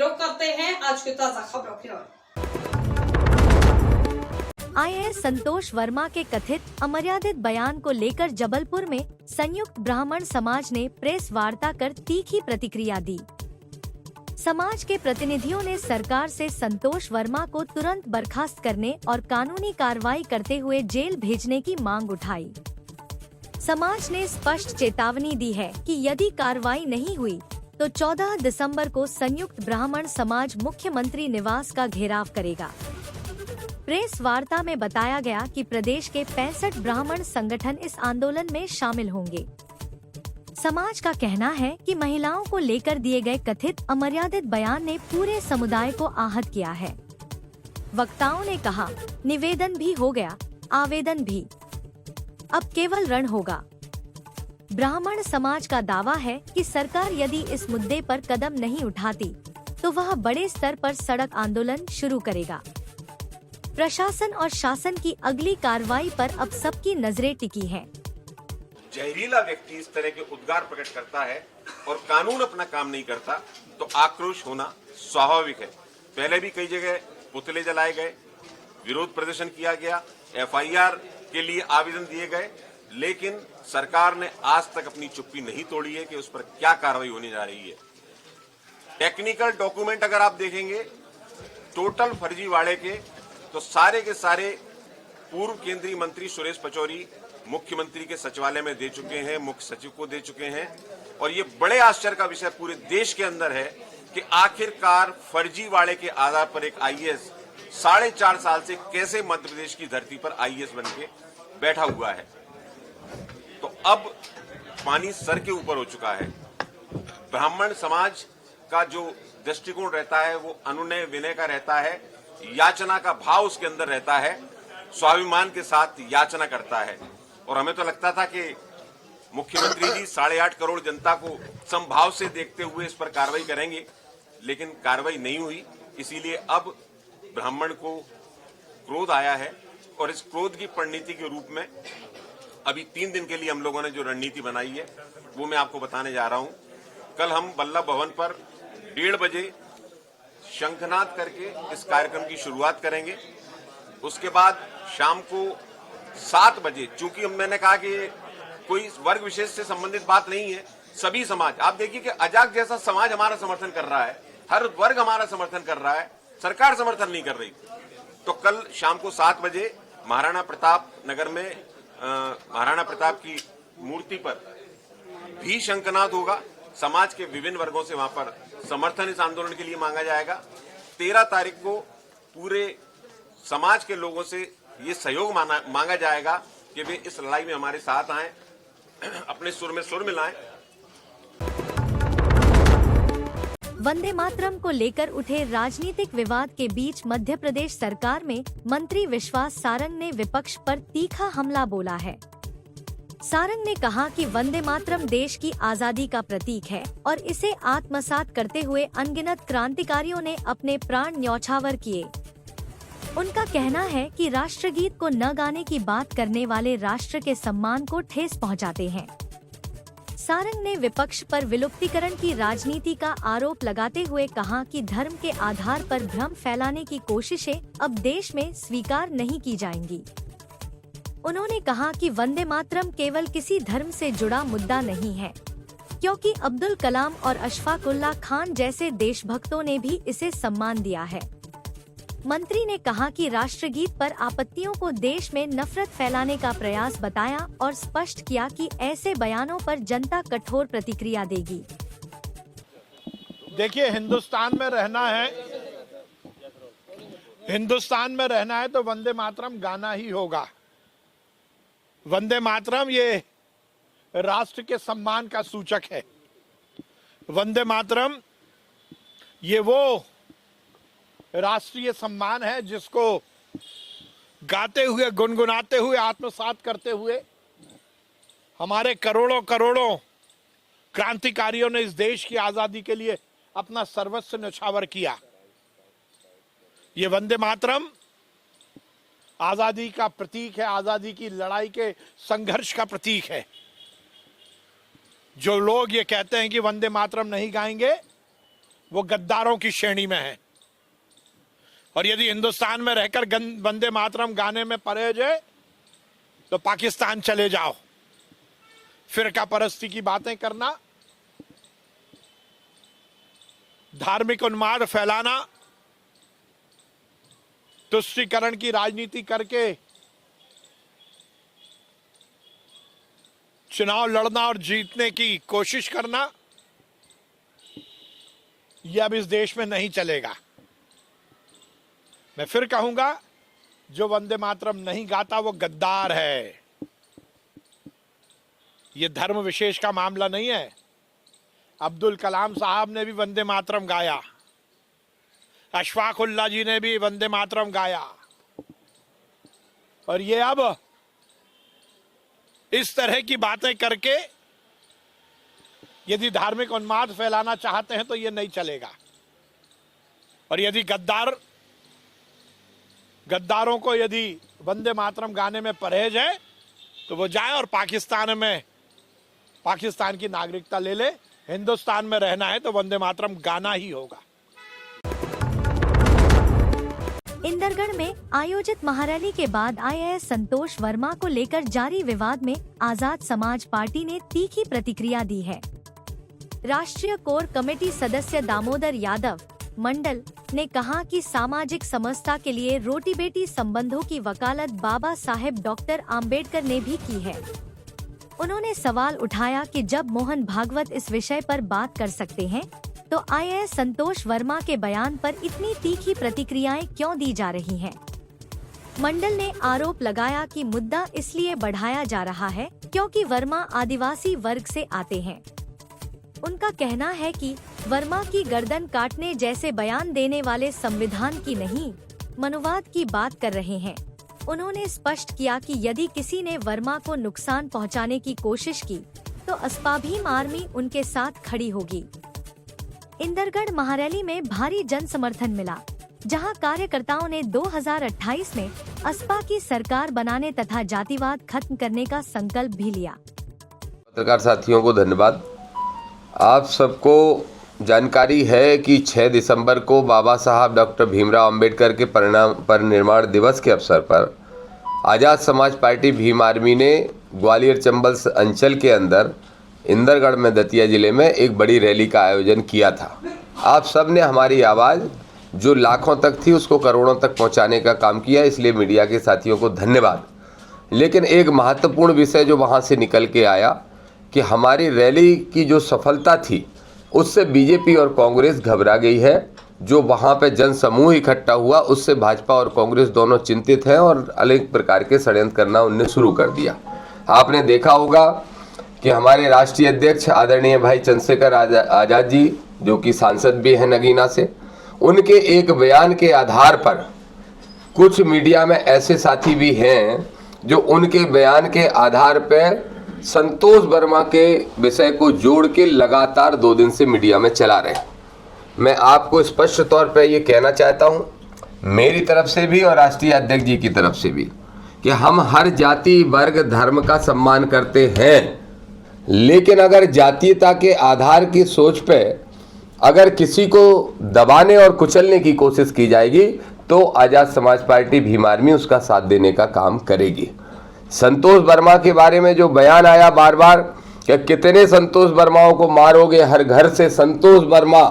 रुख करते हैं आज की ताजा खबरों की ओर। आईएएस संतोष वर्मा के कथित अमर्यादित बयान को लेकर जबलपुर में संयुक्त ब्राह्मण समाज ने प्रेस वार्ता कर तीखी प्रतिक्रिया दी। समाज के प्रतिनिधियों ने सरकार से संतोष वर्मा को तुरंत बर्खास्त करने और कानूनी कार्रवाई करते हुए जेल भेजने की मांग उठाई। समाज ने स्पष्ट चेतावनी दी है कि यदि कार्रवाई नहीं हुई तो 14 दिसंबर को संयुक्त ब्राह्मण समाज मुख्यमंत्री निवास का घेराव करेगा। प्रेस वार्ता में बताया गया कि प्रदेश के 65 ब्राह्मण संगठन इस आंदोलन में शामिल होंगे। समाज का कहना है कि महिलाओं को लेकर दिए गए कथित अमर्यादित बयान ने पूरे समुदाय को आहत किया है। वक्ताओं ने कहा, निवेदन भी हो गया, आवेदन भी, अब केवल रण होगा। ब्राह्मण समाज का दावा है कि सरकार यदि इस मुद्दे पर कदम नहीं उठाती तो वह बड़े स्तर पर सड़क आंदोलन शुरू करेगा। प्रशासन और शासन की अगली कार्रवाई पर अब सबकी नजरें टिकी हैं। जहरीला व्यक्ति इस तरह के उद्गार प्रकट करता है और कानून अपना काम नहीं करता तो आक्रोश होना स्वाभाविक है। पहले भी कई जगह पुतले जलाए गए, विरोध प्रदर्शन किया गया, एफआईआर के लिए आवेदन दिए गए, लेकिन सरकार ने आज तक अपनी चुप्पी नहीं तोड़ी है कि उस पर क्या कार्रवाई होने जा रही है। टेक्निकल डॉक्यूमेंट अगर आप देखेंगे टोटल फर्जीवाड़े के, तो सारे के सारे पूर्व केंद्रीय मंत्री सुरेश पचौरी मुख्यमंत्री के सचिवालय में दे चुके हैं, मुख्य सचिव को दे चुके हैं। और ये बड़े आश्चर्य का विषय पूरे देश के अंदर है कि आखिरकार फर्जीवाड़े के आधार पर एक आईएएस 4.5 साल से कैसे मध्य प्रदेश की धरती पर आईएएस बन के बैठा हुआ है। तो अब पानी सर के ऊपर हो चुका है। ब्राह्मण समाज का जो दृष्टिकोण रहता है वो अनुनय विनय का रहता है, याचना का भाव उसके अंदर रहता है, स्वाभिमान के साथ याचना करता है। और हमें तो लगता था कि मुख्यमंत्री जी 8.5 करोड़ जनता को समभाव से देखते हुए इस पर कार्रवाई करेंगे, लेकिन कार्रवाई नहीं हुई। इसीलिए अब ब्राह्मण को क्रोध आया है और इस क्रोध की परिणति के रूप में अभी 3 दिन के लिए हम लोगों ने जो रणनीति बनाई है वो मैं आपको बताने जा रहा हूं। कल हम वल्लभ भवन पर 1:30 बजे शंखनाद करके इस कार्यक्रम की शुरुआत करेंगे। उसके बाद शाम को 7 बजे, चूंकि मैंने कहा कि कोई वर्ग विशेष से संबंधित बात नहीं है, सभी समाज, आप देखिए कि अजाक जैसा समाज हमारा समर्थन कर रहा है, हर वर्ग हमारा समर्थन कर रहा है, सरकार समर्थन नहीं कर रही। तो कल शाम को 7 बजे महाराणा प्रताप नगर में महाराणा प्रताप की मूर्ति पर भी शंखनाद होगा। समाज के विभिन्न वर्गों से वहां पर समर्थन इस आंदोलन के लिए मांगा जाएगा। 13 तारीख को पूरे समाज के लोगों से ये सहयोग मांगा जाएगा कि वे इस लड़ाई में हमारे साथ आएं, अपने सुर में सुर मिलाएं। वंदे मातरम को लेकर उठे राजनीतिक विवाद के बीच मध्य प्रदेश सरकार में मंत्री विश्वास सारंग ने विपक्ष पर तीखा हमला बोला है। सारंग ने कहा कि वंदे मातरम देश की आजादी का प्रतीक है और इसे आत्मसात करते हुए अनगिनत क्रांतिकारियों ने अपने प्राण न्यौछावर किए। उनका कहना है कि राष्ट्रगीत को न गाने की बात करने वाले राष्ट्र के सम्मान को ठेस पहुंचाते हैं। सारंग ने विपक्ष पर विलुप्तीकरण की राजनीति का आरोप लगाते हुए कहा कि धर्म के आधार पर भ्रम फैलाने की कोशिशें अब देश में स्वीकार नहीं की जाएंगी। उन्होंने कहा कि वंदे मातरम केवल किसी धर्म से जुड़ा मुद्दा नहीं है, क्योंकि अब्दुल कलाम और अशफाक उल्लाह खान जैसे देशभक्तों ने भी इसे सम्मान दिया है। मंत्री ने कहा कि राष्ट्रगीत पर आपत्तियों को देश में नफरत फैलाने का प्रयास बताया और स्पष्ट किया कि ऐसे बयानों पर जनता कठोर प्रतिक्रिया देगी। देखिए, हिंदुस्तान में रहना है तो वंदे मातरम गाना ही होगा। वंदे मातरम ये राष्ट्र के सम्मान का सूचक है। वंदे मातरम ये वो राष्ट्रीय सम्मान है जिसको गाते हुए, गुनगुनाते हुए, आत्मसात करते हुए हमारे करोड़ों करोड़ों क्रांतिकारियों ने इस देश की आजादी के लिए अपना सर्वस्व न्यौछावर किया। ये वंदे मातरम आजादी का प्रतीक है, आजादी की लड़ाई के संघर्ष का प्रतीक है। जो लोग ये कहते हैं कि वंदे मातरम नहीं गाएंगे, वो गद्दारों की श्रेणी में है। और यदि हिंदुस्तान में रहकर वंदे मातरम गाने में परहेज है तो पाकिस्तान चले जाओ। फिरका परस्ती की बातें करना, धार्मिक उन्माद फैलाना, तुष्टीकरण की राजनीति करके चुनाव लड़ना और जीतने की कोशिश करना, यह अब इस देश में नहीं चलेगा। मैं फिर कहूंगा, जो वंदे मातरम नहीं गाता वो गद्दार है। ये धर्म विशेष का मामला नहीं है। अब्दुल कलाम साहब ने भी वंदे मातरम गाया, अशफाक उल्लाह जी ने भी वंदे मातरम गाया। और ये अब इस तरह की बातें करके यदि धार्मिक उन्माद फैलाना चाहते हैं तो ये नहीं चलेगा। और यदि गद्दारों को यदि वंदे मातरम गाने में परहेज है तो वो जाए और पाकिस्तान की नागरिकता ले ले। हिंदुस्तान में रहना है तो वंदे मातरम गाना ही होगा। इंदरगढ़ में आयोजित महारैली के बाद आईएएस संतोष वर्मा को लेकर जारी विवाद में आजाद समाज पार्टी ने तीखी प्रतिक्रिया दी है। राष्ट्रीय कोर कमेटी सदस्य दामोदर यादव मंडल ने कहा कि सामाजिक समरसता के लिए रोटी बेटी संबंधों की वकालत बाबा साहेब डॉक्टर आम्बेडकर ने भी की है। उन्होंने सवाल उठाया कि जब मोहन भागवत इस विषय पर बात कर सकते हैं तो आईएएस संतोष वर्मा के बयान पर इतनी तीखी प्रतिक्रियाएं क्यों दी जा रही हैं? मंडल ने आरोप लगाया कि मुद्दा इसलिए बढ़ाया जा रहा है क्योंकि वर्मा आदिवासी वर्ग से आते हैं। उनका कहना है कि वर्मा की गर्दन काटने जैसे बयान देने वाले संविधान की नहीं, मनुवाद की बात कर रहे हैं। उन्होंने स्पष्ट किया कि यदि किसी ने वर्मा को नुकसान पहुंचाने की कोशिश की तो अस्पाभीम आर्मी उनके साथ खड़ी होगी। इंदरगढ़ महारैली में भारी जन समर्थन मिला, जहां कार्यकर्ताओं ने 2028 में अस्पा की सरकार बनाने तथा जातिवाद खत्म करने का संकल्प भी लिया। पत्रकार साथियों को धन्यवाद। आप सबको जानकारी है कि 6 दिसंबर को बाबा साहब डॉक्टर भीमराव अंबेडकर के परिनिर्वाण दिवस के अवसर पर आज़ाद समाज पार्टी भीम आर्मी ने ग्वालियर चंबल अंचल के अंदर इंदरगढ़ में दतिया जिले में एक बड़ी रैली का आयोजन किया था। आप सब ने हमारी आवाज़ जो लाखों तक थी उसको करोड़ों तक पहुंचाने का काम किया, इसलिए मीडिया के साथियों को धन्यवाद। लेकिन एक महत्वपूर्ण विषय जो वहां से निकल के आया कि हमारी रैली की जो सफलता थी उससे बीजेपी और कांग्रेस घबरा गई है। जो वहां पे जन समूह इकट्ठा हुआ उससे भाजपा और कांग्रेस दोनों चिंतित हैं और अलग प्रकार के षड्यंत्र करना उनने शुरू कर दिया। आपने देखा होगा कि हमारे राष्ट्रीय अध्यक्ष आदरणीय भाई चंद्रशेखर आजाद जी, जो कि सांसद भी हैं नगीना से, उनके एक बयान के आधार पर कुछ मीडिया में ऐसे साथी भी हैं जो उनके बयान के आधार पर संतोष वर्मा के विषय को जोड़ के लगातार 2 दिन से मीडिया में चला रहे हैं। मैं आपको स्पष्ट तौर पर ये कहना चाहता हूँ, मेरी तरफ से भी और राष्ट्रीय अध्यक्ष जी की तरफ से भी, कि हम हर जाति वर्ग धर्म का सम्मान करते हैं, लेकिन अगर जातीयता के आधार की सोच पे अगर किसी को दबाने और कुचलने की कोशिश की जाएगी तो आज़ाद समाज पार्टी भीम आर्मी उसका साथ देने का काम करेगी। संतोष वर्मा के बारे में जो बयान आया बार बार कि कितने संतोष वर्माओं को मारोगे, हर घर से संतोष वर्मा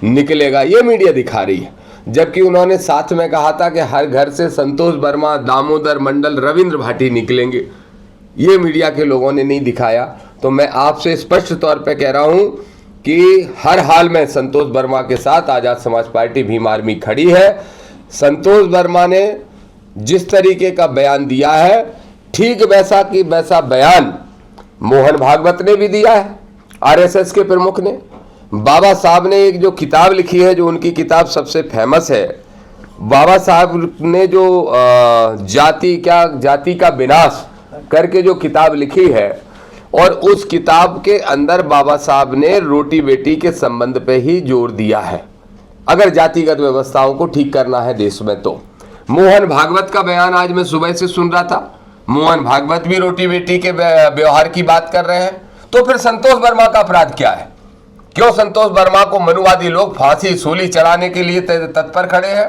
निकलेगा, ये मीडिया दिखा रही है। जबकि उन्होंने साथ में कहा था कि हर घर से संतोष वर्मा, दामोदर मंडल, रविंद्र भाटी निकलेंगे। ये मीडिया के लोगों ने नहीं दिखाया। तो मैं आपसे स्पष्ट तौर पे कह रहा हूं कि हर हाल में संतोष वर्मा के साथ आज़ाद समाज पार्टी भीम आर्मी खड़ी है। संतोष वर्मा ने जिस तरीके का बयान दिया है, ठीक वैसा की वैसा बयान मोहन भागवत ने भी दिया है, आरएसएस के प्रमुख ने। बाबा साहब ने एक जो किताब लिखी है, जो उनकी किताब सबसे फेमस है, बाबा साहब ने जो जाति का विनाश करके जो किताब लिखी है, और उस किताब के अंदर बाबा साहब ने रोटी बेटी के संबंध पे ही जोर दिया है। अगर जातिगत व्यवस्थाओं को ठीक करना है देश में तो मोहन भागवत का बयान आज मैं सुबह से सुन रहा था, मोहन भागवत भी रोटी बेटी के व्यवहार की बात कर रहे हैं। तो फिर संतोष वर्मा का अपराध क्या है? क्यों संतोष वर्मा को मनुवादी लोग फांसी सूली चढ़ाने के लिए तत्पर खड़े हैं?